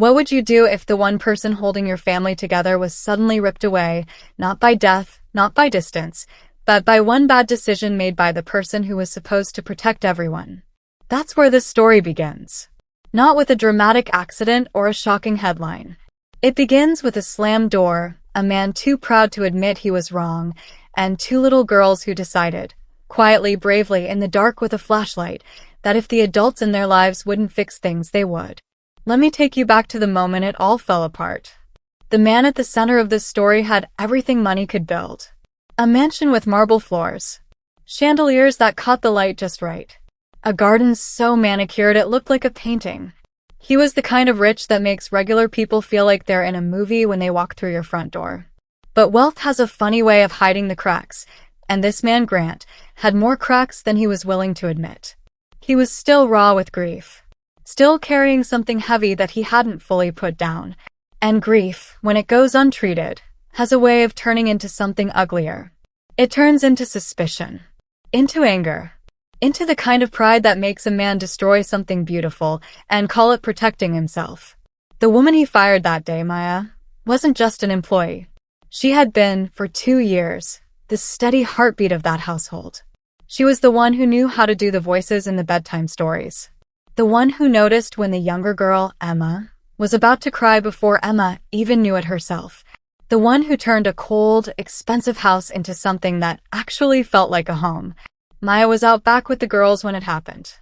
What would you do if the one person holding your family together was suddenly ripped away, not by death, not by distance, but by one bad decision made by the person who was supposed to protect everyone? That's where this story begins. Not with a dramatic accident or a shocking headline. It begins with a slammed door, a man too proud to admit he was wrong, and two little girls who decided, quietly, bravely, in the dark with a flashlight, that if the adults in their lives wouldn't fix things, they would. Let me take you back to the moment it all fell apart. The man at the center of this story had everything money could build. A mansion with marble floors, chandeliers that caught the light just right, a garden so manicured it looked like a painting. He was the kind of rich that makes regular people feel like they're in a movie when they walk through your front door. But wealth has a funny way of hiding the cracks, and this man, Grant, had more cracks than he was willing to admit. He was still raw with grief, still carrying something heavy that he hadn't fully put down. And grief, when it goes untreated, has a way of turning into something uglier. It turns into suspicion, into anger, into the kind of pride that makes a man destroy something beautiful and call it protecting himself. The woman he fired that day, Maya, wasn't just an employee. She had been, for 2 years, the steady heartbeat of that household. She was the one who knew how to do the voices in the bedtime stories. The one who noticed when the younger girl, Emma, was about to cry before Emma even knew it herself. The one who turned a cold, expensive house into something that actually felt like a home. Maya was out back with the girls when it happened.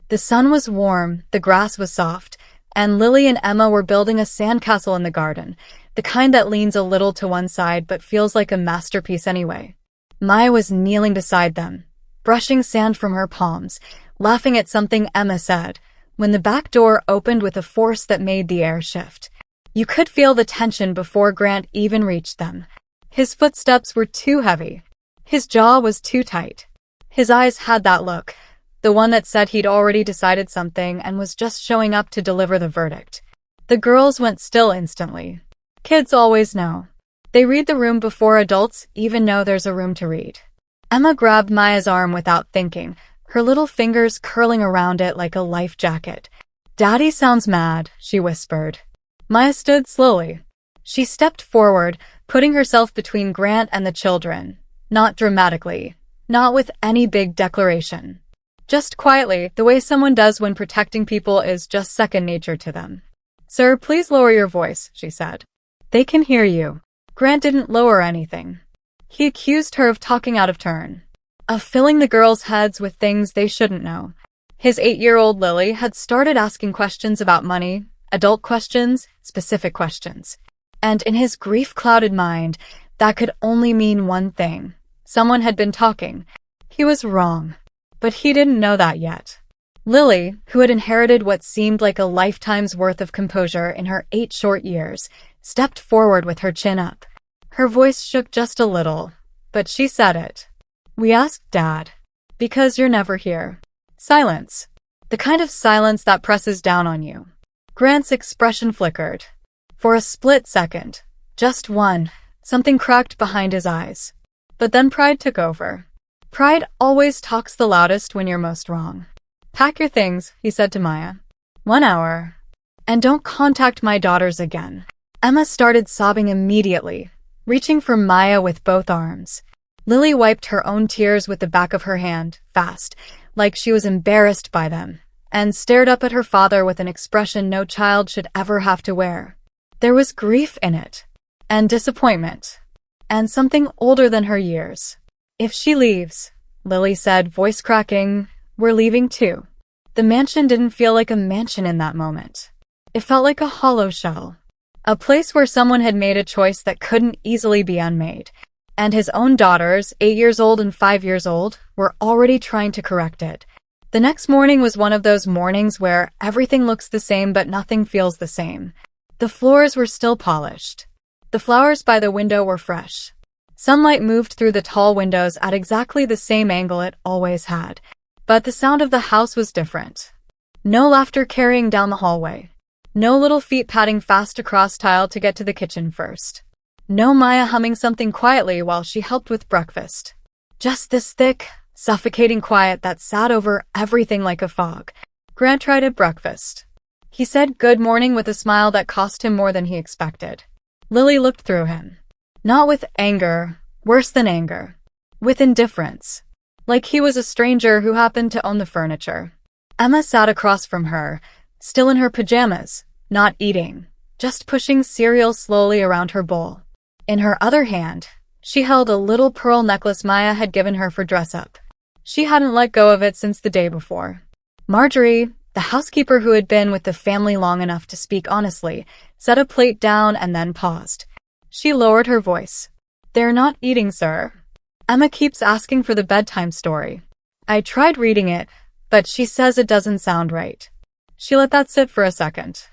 The sun was warm, the grass was soft, and Lily and Emma were building a sandcastle in the garden, the kind that leans a little to one side but feels like a masterpiece anyway. Maya was kneeling beside them, brushing sand from her palms, laughing at something Emma said, when the back door opened with a force that made the air shift. You could feel the tension before Grant even reached them. His footsteps were too heavy. His jaw was too tight. His eyes had that look, the one that said he'd already decided something and was just showing up to deliver the verdict. The girls went still instantly. Kids always know. They read the room before adults even know there's a room to read. Emma grabbed Maya's arm without thinking, her little fingers curling around it like a life jacket. "Daddy sounds mad," she whispered. Maya stood slowly. She stepped forward, putting herself between Grant and the children. Not dramatically, not with any big declaration. Just quietly, the way someone does when protecting people is just second nature to them. "Sir, please lower your voice," she said. "They can hear you." Grant didn't lower anything. He accused her of talking out of turn, of filling the girls' heads with things they shouldn't know. His 8-year-old Lily had started asking questions about money, adult questions, specific questions. And in his grief-clouded mind, that could only mean one thing. Someone had been talking. He was wrong. But he didn't know that yet. Lily, who had inherited what seemed like a lifetime's worth of composure in her 8 short years, stepped forward with her chin up. Her voice shook just a little, but she said it. "We asked Dad. Because you're never here." Silence. The kind of silence that presses down on you. Grant's expression flickered. For a split second, just one, something cracked behind his eyes. But then pride took over. Pride always talks the loudest when you're most wrong. "Pack your things," he said to Maya. 1 hour. "And don't contact my daughters again." Emma started sobbing immediately, reaching for Maya with both arms. Lily wiped her own tears with the back of her hand, fast, like she was embarrassed by them, and stared up at her father with an expression no child should ever have to wear. There was grief in it, and disappointment, and something older than her years. "If she leaves," Lily said, voice cracking, "we're leaving too." The mansion didn't feel like a mansion in that moment. It felt like a hollow shell. A place where someone had made a choice that couldn't easily be unmade. And his own daughters, 8 years old and 5 years old, were already trying to correct it. The next morning was one of those mornings where everything looks the same but nothing feels the same. The floors were still polished. The flowers by the window were fresh. Sunlight moved through the tall windows at exactly the same angle it always had. But the sound of the house was different. No laughter carrying down the hallway. No little feet padding fast across tile to get to the kitchen first. No Maya humming something quietly while she helped with breakfast. Just this thick, suffocating quiet that sat over everything like a fog. Grant tried at breakfast. He said good morning with a smile that cost him more than he expected. Lily looked through him. Not with anger, worse than anger. With indifference. Like he was a stranger who happened to own the furniture. Emma sat across from her, still in her pajamas, not eating, just pushing cereal slowly around her bowl. In her other hand, she held a little pearl necklace Maya had given her for dress-up. She hadn't let go of it since the day before. Marjorie, the housekeeper who had been with the family long enough to speak honestly, set a plate down and then paused. She lowered her voice. "They're not eating, sir. Emma keeps asking for the bedtime story. I tried reading it, but she says it doesn't sound right." She let that sit for a second.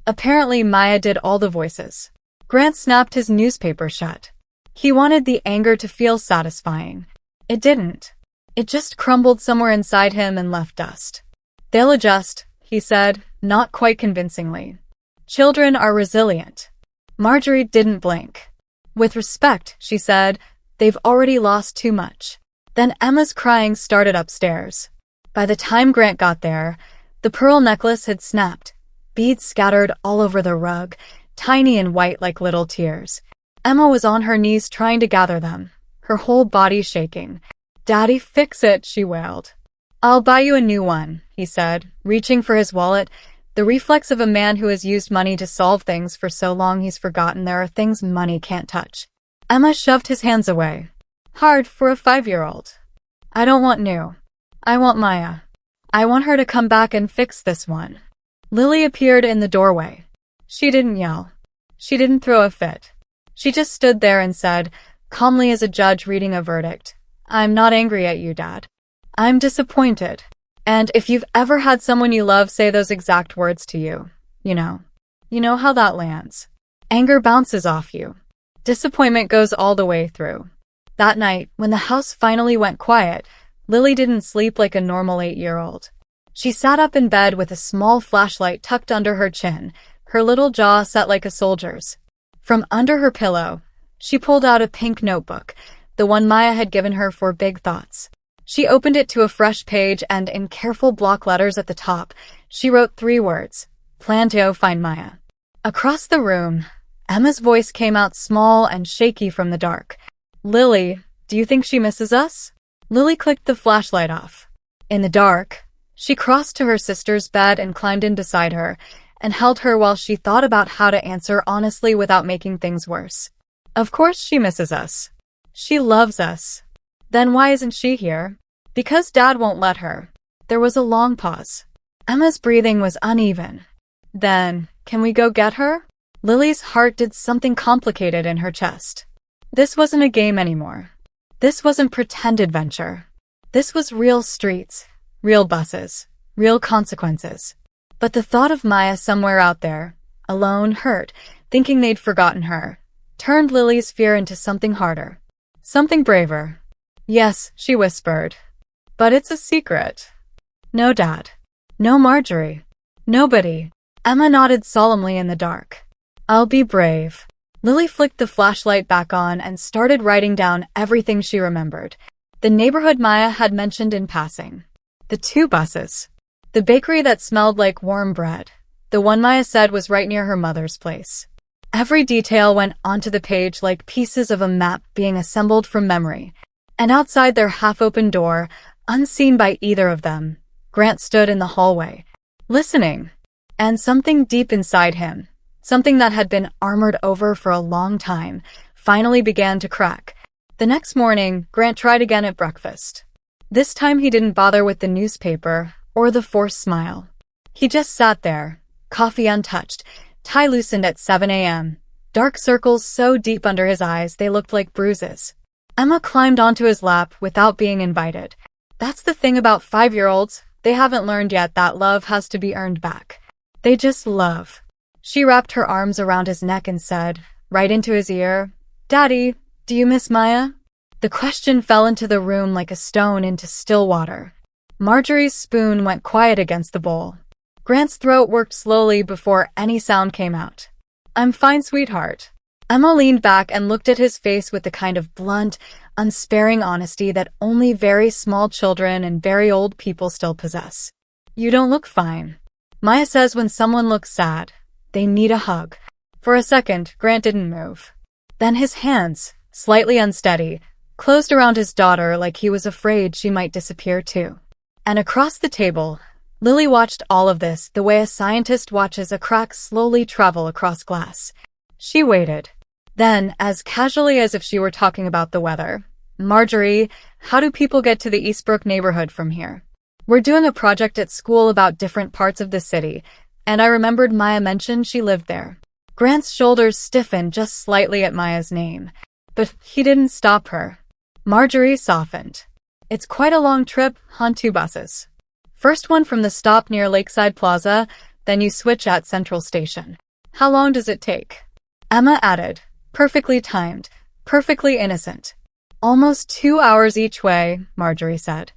Apparently Maya did all the voices. Grant snapped his newspaper shut. He wanted the anger to feel satisfying. It didn't. It just crumbled somewhere inside him and left dust. "They'll adjust," he said, not quite convincingly. "Children are resilient." Marjorie didn't blink. "With respect," she said, "they've already lost too much." Then Emma's crying started upstairs. By the time Grant got there, the pearl necklace had snapped, beads scattered all over the rug, tiny and white like little tears. Emma was on her knees trying to gather them, her whole body shaking. "Daddy, fix it," she wailed. "I'll buy you a new one," he said, reaching for his wallet, the reflex of a man who has used money to solve things for so long he's forgotten there are things money can't touch. Emma shoved his hands away. "Hard for a 5-year-old. I don't want new. I want Maya. I want her to come back and fix this one." Lily appeared in the doorway. She didn't yell. She didn't throw a fit. She just stood there and said, calmly as a judge reading a verdict, "I'm not angry at you, Dad. I'm disappointed. And if you've ever had someone you love say those exact words to you, you know how that lands. Anger bounces off you. Disappointment goes all the way through." That night, when the house finally went quiet, Lily didn't sleep like a normal 8-year-old. She sat up in bed with a small flashlight tucked under her chin, her little jaw set like a soldier's. From under her pillow, she pulled out a pink notebook, the one Maya had given her for big thoughts. She opened it to a fresh page and, in careful block letters at the top, she wrote 3 words: "Plan to find Maya." Across the room, Emma's voice came out small and shaky from the dark. "Lily, do you think she misses us?" Lily clicked the flashlight off. In the dark, she crossed to her sister's bed and climbed in beside her, and held her while she thought about how to answer honestly without making things worse. "Of course she misses us. She loves us. Then why isn't she here?" "Because Dad won't let her." There was a long pause. Emma's breathing was uneven. "Then, can we go get her?" Lily's heart did something complicated in her chest. This wasn't a game anymore. This wasn't pretend adventure. This was real streets, real buses, real consequences. But the thought of Maya somewhere out there, alone, hurt, thinking they'd forgotten her, turned Lily's fear into something harder. Something braver. "Yes," she whispered. "But it's a secret." "No, Dad. No, Marjorie. Nobody." Emma nodded solemnly in the dark. "I'll be brave." Lily flicked the flashlight back on and started writing down everything she remembered. The neighborhood Maya had mentioned in passing. The 2 buses. The bakery that smelled like warm bread. The one Maya said was right near her mother's place. Every detail went onto the page like pieces of a map being assembled from memory. And outside their half-open door, unseen by either of them, Grant stood in the hallway, listening. And something deep inside him, something that had been armored over for a long time, finally began to crack. The next morning, Grant tried again at breakfast. This time he didn't bother with the newspaper or the forced smile. He just sat there, coffee untouched, tie loosened at 7 a.m., dark circles so deep under his eyes they looked like bruises. Emma climbed onto his lap without being invited. That's the thing about 5-year-olds, they haven't learned yet that love has to be earned back. They just love. She wrapped her arms around his neck and said, right into his ear, "Daddy, do you miss Maya?" The question fell into the room like a stone into still water. Marjorie's spoon went quiet against the bowl. Grant's throat worked slowly before any sound came out. "I'm fine, sweetheart." Emma leaned back and looked at his face with the kind of blunt, unsparing honesty that only very small children and very old people still possess. "You don't look fine." Maya says when someone looks sad, they need a hug. For a second, Grant didn't move. Then his hands, slightly unsteady, closed around his daughter like he was afraid she might disappear too. And across the table, Lily watched all of this the way a scientist watches a crack slowly travel across glass. She waited. Then, as casually as if she were talking about the weather, "Marjorie, how do people get to the Eastbrook neighborhood from here? We're doing a project at school about different parts of the city, and I remembered Maya mentioned she lived there." Grant's shoulders stiffened just slightly at Maya's name, but he didn't stop her. Marjorie softened. "It's quite a long trip on 2 buses. First one from the stop near Lakeside Plaza, then you switch at Central Station. How long does it take?" Emma added, perfectly timed, perfectly innocent. "Almost 2 hours each way," Marjorie said.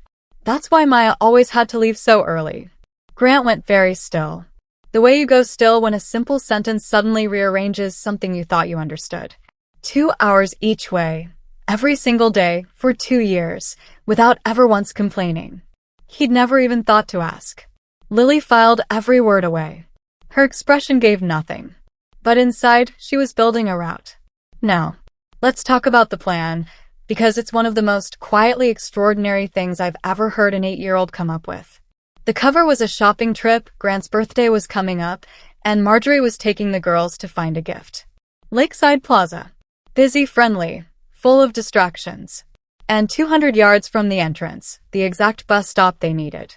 "That's why Maya always had to leave so early." Grant went very still. The way you go still when a simple sentence suddenly rearranges something you thought you understood. 2 hours each way, every single day, for 2 years, without ever once complaining. He'd never even thought to ask. Lily filed every word away. Her expression gave nothing. But inside, she was building a route. "Now, let's talk about the plan, because it's one of the most quietly extraordinary things I've ever heard an 8-year-old come up with." The cover was a shopping trip, Grant's birthday was coming up, and Marjorie was taking the girls to find a gift. Lakeside Plaza. Busy, friendly, full of distractions. And 200 yards from the entrance, the exact bus stop they needed.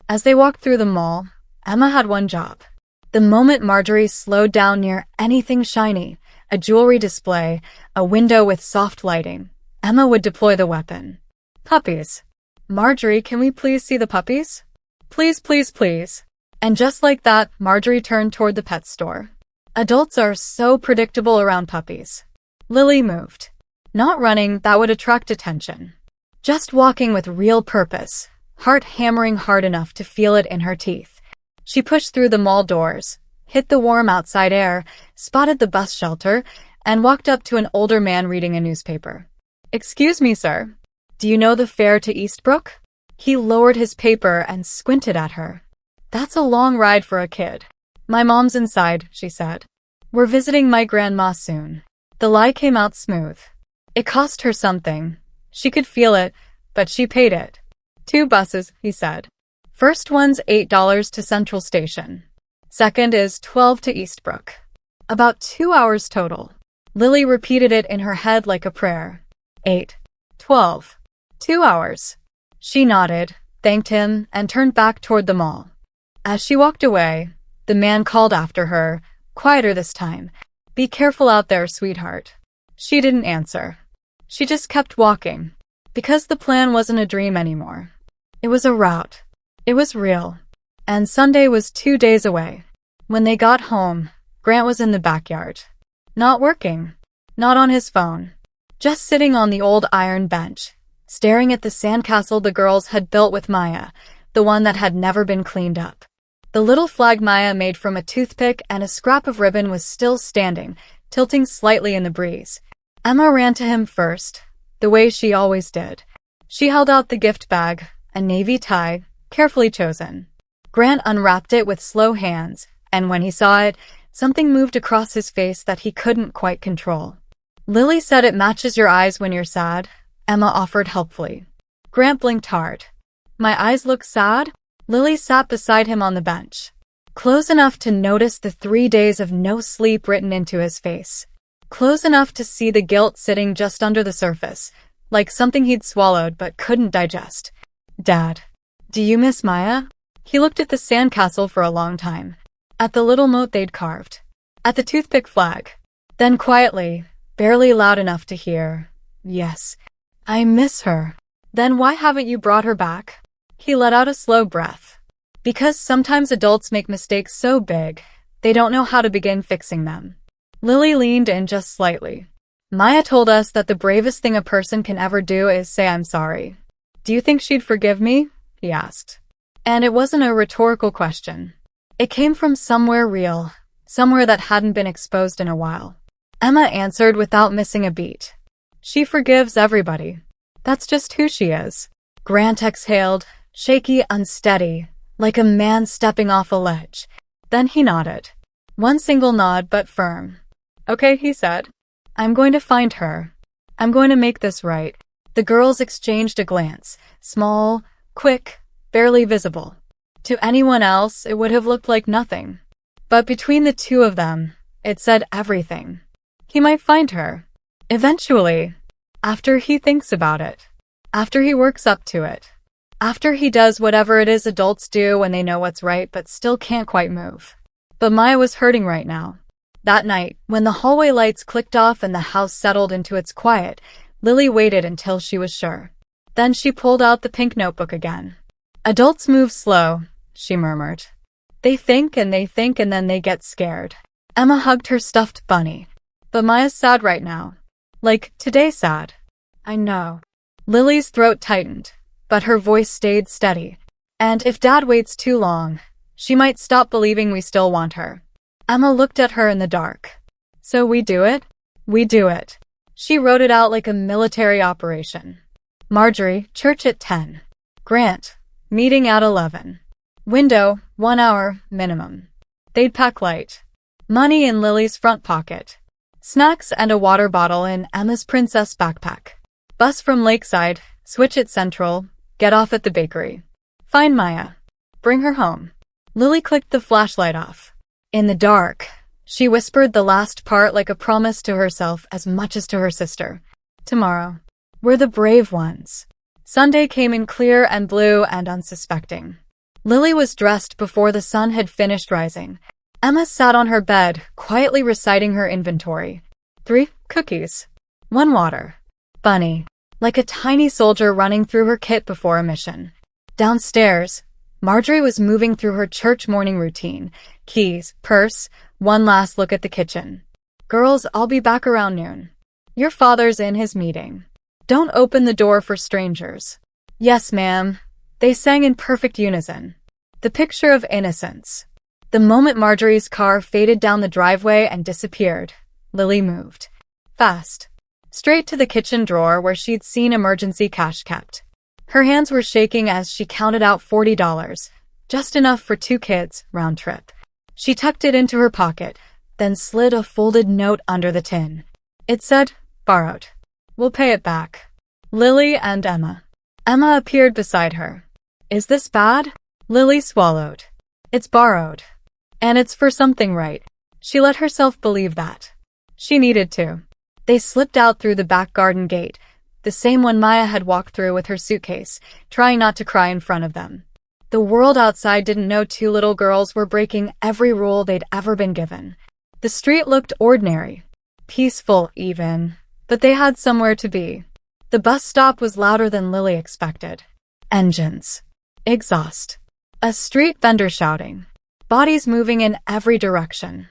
As they walked through the mall, Emma had one job. The moment Marjorie slowed down near anything shiny, a jewelry display, a window with soft lighting, Emma would deploy the weapon. "Puppies. Marjorie, can we please see the puppies? Please, please, please." And just like that, Marjorie turned toward the pet store. Adults are so predictable around puppies. Lily moved. Not running, that would attract attention. Just walking with real purpose, heart hammering hard enough to feel it in her teeth. She pushed through the mall doors, hit the warm outside air, spotted the bus shelter, and walked up to an older man reading a newspaper. "Excuse me, sir. Do you know the fare to Eastbrook?" He lowered his paper and squinted at her. "That's a long ride for a kid." "My mom's inside," she said. "We're visiting my grandma soon." The lie came out smooth. It cost her something. She could feel it, but she paid it. 2 buses, he said. First one's $8 to Central Station. Second is $12 to Eastbrook. About 2 hours total. Lily repeated it in her head like a prayer. 8, 12, 2 hours. She nodded, thanked him, and turned back toward the mall. As she walked away, the man called after her, quieter this time. "Be careful out there, sweetheart." She didn't answer. She just kept walking. Because the plan wasn't a dream anymore. It was a route. It was real. And Sunday was 2 days away. When they got home, Grant was in the backyard. Not working. Not on his phone. Just sitting on the old iron bench, staring at the sandcastle the girls had built with Maya, the one that had never been cleaned up. The little flag Maya made from a toothpick and a scrap of ribbon was still standing, tilting slightly in the breeze. Emma ran to him first, the way she always did. She held out the gift bag, a navy tie, carefully chosen. Grant unwrapped it with slow hands, and when he saw it, something moved across his face that he couldn't quite control. "Lily said it matches your eyes when you're sad," Emma offered helpfully. Grant blinked hard. "My eyes look sad?" Lily sat beside him on the bench, close enough to notice the 3 days of no sleep written into his face, close enough to see the guilt sitting just under the surface, like something he'd swallowed but couldn't digest. "Dad, do you miss Maya?" He looked at the sandcastle for a long time, at the little note they'd carved, at the toothpick flag. Then quietly, barely loud enough to hear, "Yes, I miss her." "Then why haven't you brought her back?" He let out a slow breath. "Because sometimes adults make mistakes so big, they don't know how to begin fixing them." Lily leaned in just slightly. "Maya told us that the bravest thing a person can ever do is say I'm sorry. Do you think she'd forgive me?" he asked. And it wasn't a rhetorical question. It came from somewhere real, somewhere that hadn't been exposed in a while. Emma answered without missing a beat. "She forgives everybody. That's just who she is." Grant exhaled, shaky, unsteady, like a man stepping off a ledge. Then he nodded. One single nod, but firm. Okay, he said. I'm going to find her. I'm going to make this right. The girls exchanged a glance, small, quick, barely visible. To anyone else, it would have looked like nothing. But between the two of them, it said everything. He might find her. Eventually. After he thinks about it. After he works up to it. After he does whatever it is adults do when they know what's right but still can't quite move. But Maya was hurting right now. That night, when the hallway lights clicked off and the house settled into its quiet, Lily waited until she was sure. Then she pulled out the pink notebook again. Adults move slow, she murmured. They think and then they get scared. Emma hugged her stuffed bunny. But Maya's sad right now. Like, today sad. I know. Lily's throat tightened, but her voice stayed steady. And if Dad waits too long, she might stop believing we still want her. Emma looked at her in the dark. So we do it? We do it. She wrote it out like a military operation. Marjorie, church at 10. Grant, meeting at 11. Window, 1 hour, minimum. They'd pack light. Money in Lily's front pocket. Snacks and a water bottle in Emma's princess backpack. Bus from Lakeside, switch at Central, get off at the bakery. Find Maya. Bring her home. Lily clicked the flashlight off. In the dark, she whispered the last part like a promise to herself as much as to her sister. Tomorrow. We're the brave ones. Sunday came in clear and blue and unsuspecting. Lily was dressed before the sun had finished rising. Emma sat on her bed, quietly reciting her inventory. 3 cookies. 1 water. Bunny. Like a tiny soldier running through her kit before a mission. Downstairs, Marjorie was moving through her church morning routine. Keys, purse, one last look at the kitchen. Girls, I'll be back around noon. Your father's in his meeting. Don't open the door for strangers. Yes, ma'am. They sang in perfect unison. The picture of innocence. The moment Marjorie's car faded down the driveway and disappeared, Lily moved. Fast. Straight to the kitchen drawer where she'd seen emergency cash kept. Her hands were shaking as she counted out $40, just enough for 2 kids, round trip. She tucked it into her pocket, then slid a folded note under the tin. It said, borrowed. We'll pay it back. Lily and Emma. Emma appeared beside her. Is this bad? Lily swallowed. It's borrowed. And it's for something right. She let herself believe that. She needed to. They slipped out through the back garden gate, the same one Maya had walked through with her suitcase, trying not to cry in front of them. The world outside didn't know 2 little girls were breaking every rule they'd ever been given. The street looked ordinary, peaceful even, but they had somewhere to be. The bus stop was louder than Lily expected. Engines. Exhaust. A street vendor shouting. Bodies moving in every direction.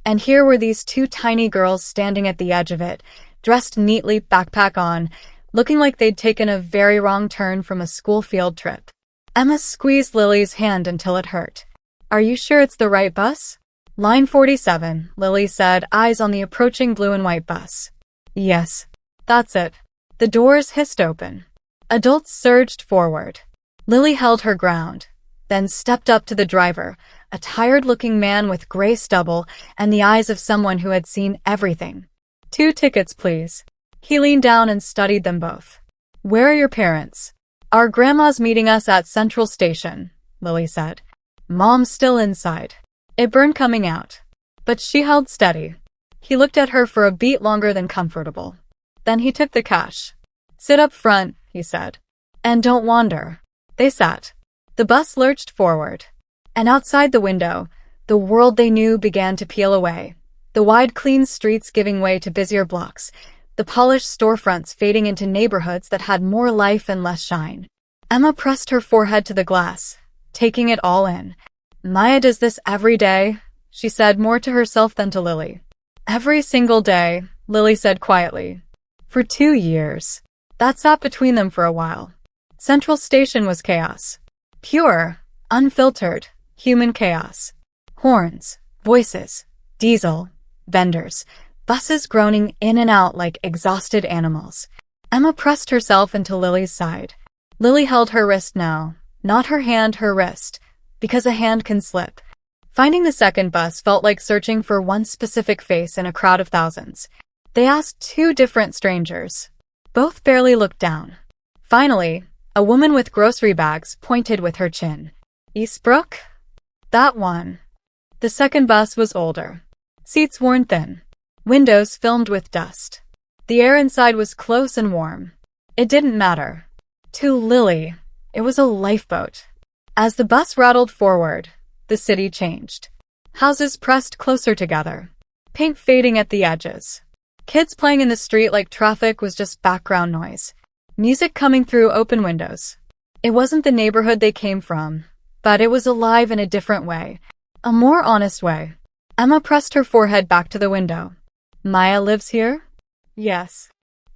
And here were these 2 tiny girls standing at the edge of it, dressed neatly, backpack on, looking like they'd taken a very wrong turn from a school field trip. Emma squeezed Lily's hand until it hurt. Are you sure it's the right bus? Line 47, Lily said, eyes on the approaching blue and white bus. Yes. That's it. The doors hissed open. Adults surged forward. Lily held her ground, then stepped up to the driver, a tired-looking man with gray stubble and the eyes of someone who had seen everything. 2 tickets, please. He leaned down and studied them both. Where are your parents? Our grandma's meeting us at Central Station, Lily said. Mom's still inside. It burned coming out. But she held steady. He looked at her for a beat longer than comfortable. Then he took the cash. Sit up front, he said. And don't wander. They sat. The bus lurched forward. And outside the window, the world they knew began to peel away. The wide, clean streets giving way to busier blocks, the polished storefronts fading into neighborhoods that had more life and less shine. Emma pressed her forehead to the glass, taking it all in. Maya does this every day, she said, more to herself than to Lily. Every single day, Lily said quietly. For 2 years. That sat between them for a while. Central Station was chaos. Pure, unfiltered, human chaos. Horns, voices, diesel, vendors, buses groaning in and out like exhausted animals. Emma pressed herself into Lily's side. Lily held her wrist now, not her hand, her wrist. because a hand can slip. Finding the second bus felt like searching for one specific face in a crowd of thousands. They asked two different strangers. Both barely looked down. Finally, a woman with grocery bags pointed with her chin. Eastbrook? That one. The second bus was older. Seats worn thin. Windows filmed with dust. The air inside was close and warm. It didn't matter. To Lily, it was a lifeboat. As the bus rattled forward, the city changed. Houses pressed closer together. Paint fading at the edges. Kids playing in the street like traffic was just background noise. Music coming through open windows. It wasn't the neighborhood they came from, but it was alive in a different way. A more honest way. Emma pressed her forehead back to the window. Maya lives here? Yes.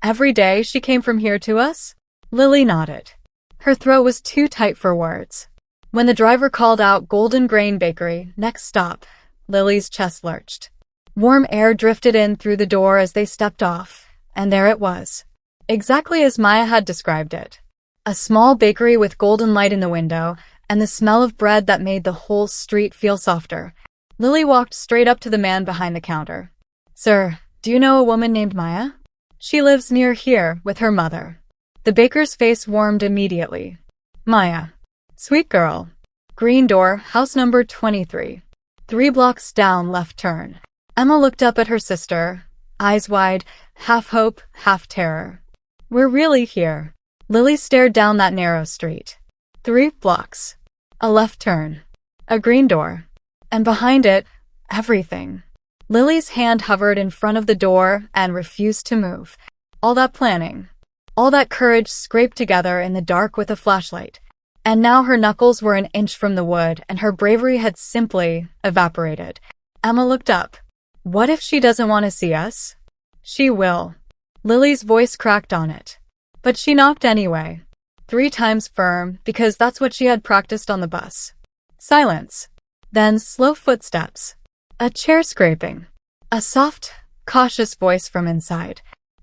Every day she came from here to us? Lily nodded. Her throat was too tight for words. When the driver called out Golden Grain Bakery, next stop, Lily's chest lurched. Warm air drifted in through the door as they stepped off, and there it was. Exactly as Maya had described it. A small bakery with golden light in the window, and the smell of bread that made the whole street feel softer. Lily walked straight up to the man behind the counter. Sir, do you know a woman named Maya? She lives near here with her mother. The baker's face warmed immediately. Maya. Sweet girl. Green door, house number 23. 3 blocks down, left turn. Emma looked up at her sister, eyes wide, half hope, half terror. We're really here. Lily stared down that narrow street. 3 blocks. A left turn. A green door. And behind it, everything. Lily's hand hovered in front of the door and refused to move. All that planning. All that courage scraped together in the dark with a flashlight. And now her knuckles were an inch from the wood and her bravery had simply evaporated. Emma looked up. What if she doesn't want to see us? She will. Lily's voice cracked on it. But she knocked anyway. 3 times firm, because that's what she had practiced on the bus. Silence. Then slow footsteps. A chair scraping. A soft, cautious voice from inside.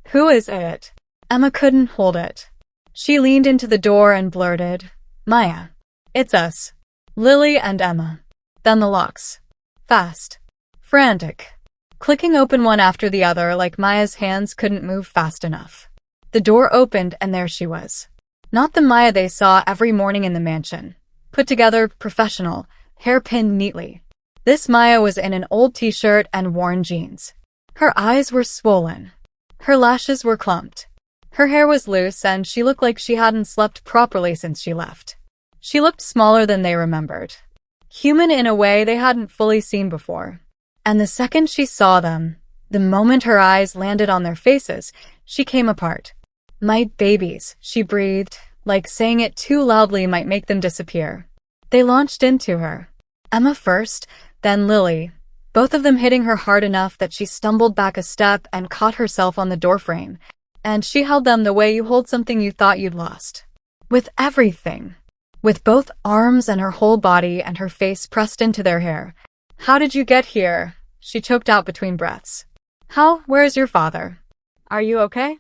Who is it? Emma couldn't hold it. She leaned into the door and blurted, Maya. It's us. Lily and Emma. Then the locks. Fast. Frantic. Clicking open one after the other like Maya's hands couldn't move fast enough. The door opened and there she was. Not the Maya they saw every morning in the mansion. Put together, professional, hair pinned neatly. This Maya was in an old t-shirt and worn jeans. Her eyes were swollen. Her lashes were clumped. Her hair was loose and she looked like she hadn't slept properly since she left. She looked smaller than they remembered. Human in a way they hadn't fully seen before. And the second she saw them, the moment her eyes landed on their faces, she came apart. My babies, she breathed, like saying it too loudly might make them disappear. They launched into her. Emma first, then Lily, both of them hitting her hard enough that she stumbled back a step and caught herself on the doorframe. And she held them the way you hold something you thought you'd lost. With everything. With both arms and her whole body and her face pressed into their hair. How did you get here? She choked out between breaths. Where's your father? Are you okay?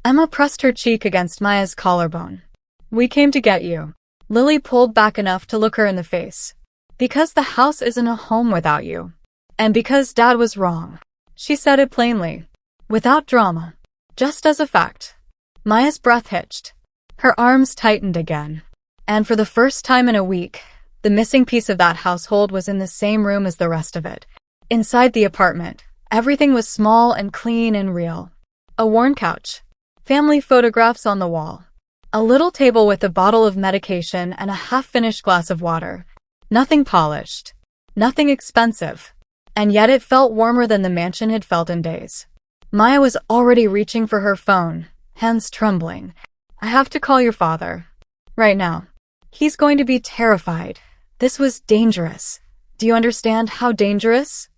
Emma pressed her cheek against Maya's collarbone. We came to get you. Lily pulled back enough to look her in the face. Because the house isn't a home without you. And because Dad was wrong. She said it plainly. Without drama. Just as a fact. Maya's breath hitched. Her arms tightened again. And for the first time in a week, the missing piece of that household was in the same room as the rest of it. Inside the apartment, everything was small and clean and real. A worn couch. Family photographs on the wall. A little table with a bottle of medication and a half-finished glass of water. Nothing polished. Nothing expensive. And yet it felt warmer than the mansion had felt in days. Maya was already reaching for her phone, hands trembling. I have to call your father. Right now. He's going to be terrified. This was dangerous. Do you understand how dangerous?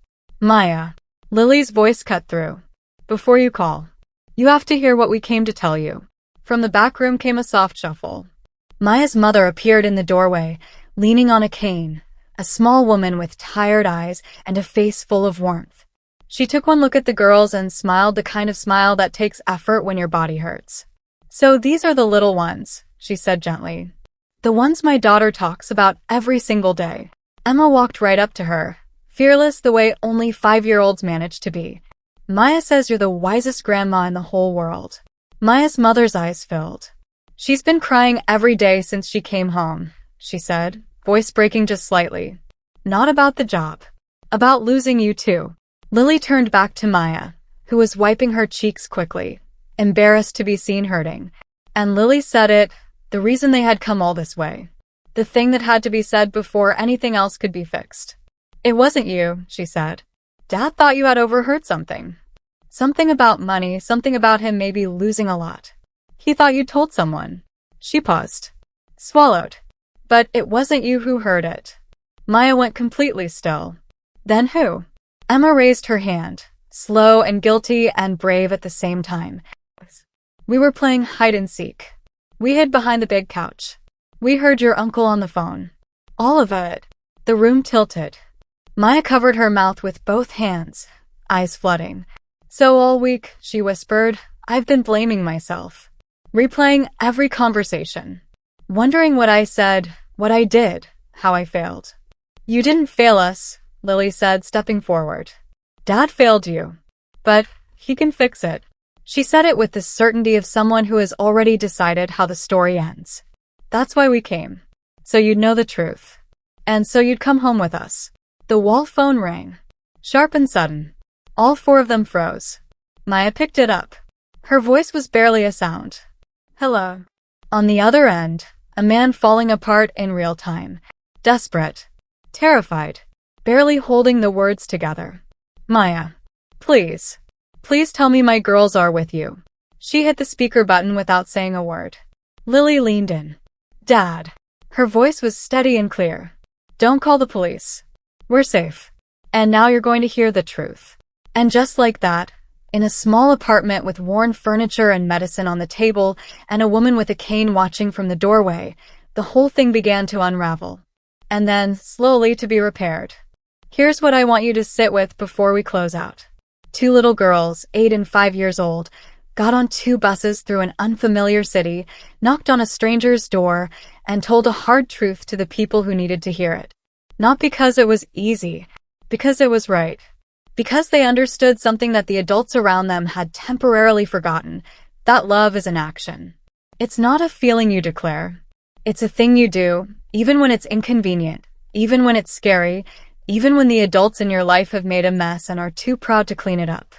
Maya. Lily's voice cut through. Before you call, you have to hear what we came to tell you. From the back room came a soft shuffle. Maya's mother appeared in the doorway, leaning on a cane, a small woman with tired eyes and a face full of warmth. She took one look at the girls and smiled, the kind of smile that takes effort when your body hurts. So these are the little ones, she said gently. The ones my daughter talks about every single day. Emma walked right up to her, fearless the way only 5-year-olds manage to be. Maya says you're the wisest grandma in the whole world. Maya's mother's eyes filled. She's been crying every day since she came home, she said, voice breaking just slightly. Not about the job. About losing you too. Lily turned back to Maya, who was wiping her cheeks quickly, embarrassed to be seen hurting. And Lily said it, the reason they had come all this way. The thing that had to be said before anything else could be fixed. It wasn't you, she said. Dad thought you had overheard something. Something about money, something about him maybe losing a lot. He thought you told someone. She paused. Swallowed. But it wasn't you who heard it. Maya went completely still. Then who? Emma raised her hand, slow and guilty and brave at the same time. We were playing hide and seek. We hid behind the big couch. We heard your uncle on the phone. All of it. The room tilted. Maya covered her mouth with both hands, eyes flooding. So all week, she whispered, I've been blaming myself. Replaying every conversation. Wondering what I said, what I did, how I failed. You didn't fail us, Lily said, stepping forward. Dad failed you. But he can fix it. She said it with the certainty of someone who has already decided how the story ends. That's why we came. So you'd know the truth. And so you'd come home with us. The wall phone rang. Sharp and sudden. All 4 of them froze. Maya picked it up. Her voice was barely a sound. Hello. On the other end, a man falling apart in real time. Desperate. Terrified. Barely holding the words together. Maya. Please. Please tell me my girls are with you. She hit the speaker button without saying a word. Lily leaned in. Dad. Her voice was steady and clear. Don't call the police. We're safe. And now you're going to hear the truth. And just like that, in a small apartment with worn furniture and medicine on the table and a woman with a cane watching from the doorway, the whole thing began to unravel. And then, slowly to be repaired. Here's what I want you to sit with before we close out. 2 little girls, 8 and 5 years old, got on 2 buses through an unfamiliar city, knocked on a stranger's door, and told a hard truth to the people who needed to hear it. Not because it was easy, because it was right. Because they understood something that the adults around them had temporarily forgotten, that love is an action. It's not a feeling you declare. It's a thing you do, even when it's inconvenient, even when it's scary, even when the adults in your life have made a mess and are too proud to clean it up.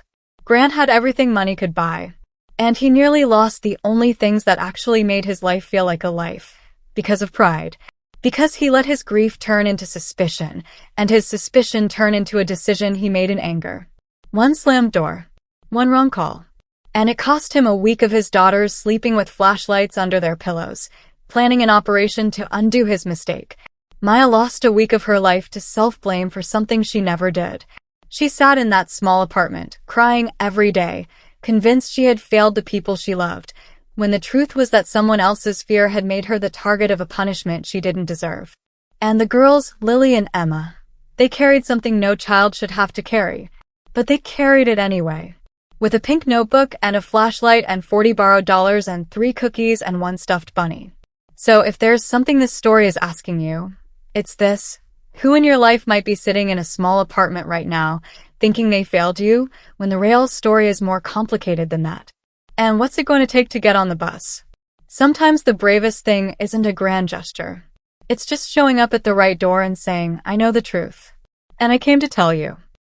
Grant had everything money could buy, and he nearly lost the only things that actually made his life feel like a life, because of pride. Because he let his grief turn into suspicion, and his suspicion turn into a decision he made in anger. 1 slammed door. 1 wrong call. And it cost him a week of his daughters sleeping with flashlights under their pillows, planning an operation to undo his mistake. Maya lost a week of her life to self-blame for something she never did. She sat in that small apartment, crying every day, convinced she had failed the people she loved, when the truth was that someone else's fear had made her the target of a punishment she didn't deserve. And the girls, Lily and Emma, they carried something no child should have to carry. But they carried it anyway. With a pink notebook and a flashlight and 40 borrowed dollars and 3 cookies and 1 stuffed bunny. So if there's something this story is asking you, it's this. Who in your life might be sitting in a small apartment right now, thinking they failed you, when the real story is more complicated than that? And what's it going to take to get on the bus? Sometimes the bravest thing isn't a grand gesture. It's just showing up at the right door and saying, I know the truth. And I came to tell you.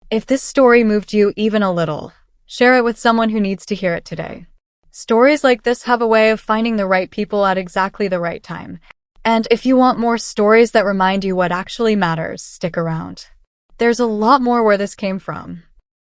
If this story moved you even a little, share it with someone who needs to hear it today. Stories like this have a way of finding the right people at exactly the right time. And if you want more stories that remind you what actually matters, stick around. There's a lot more where this came from.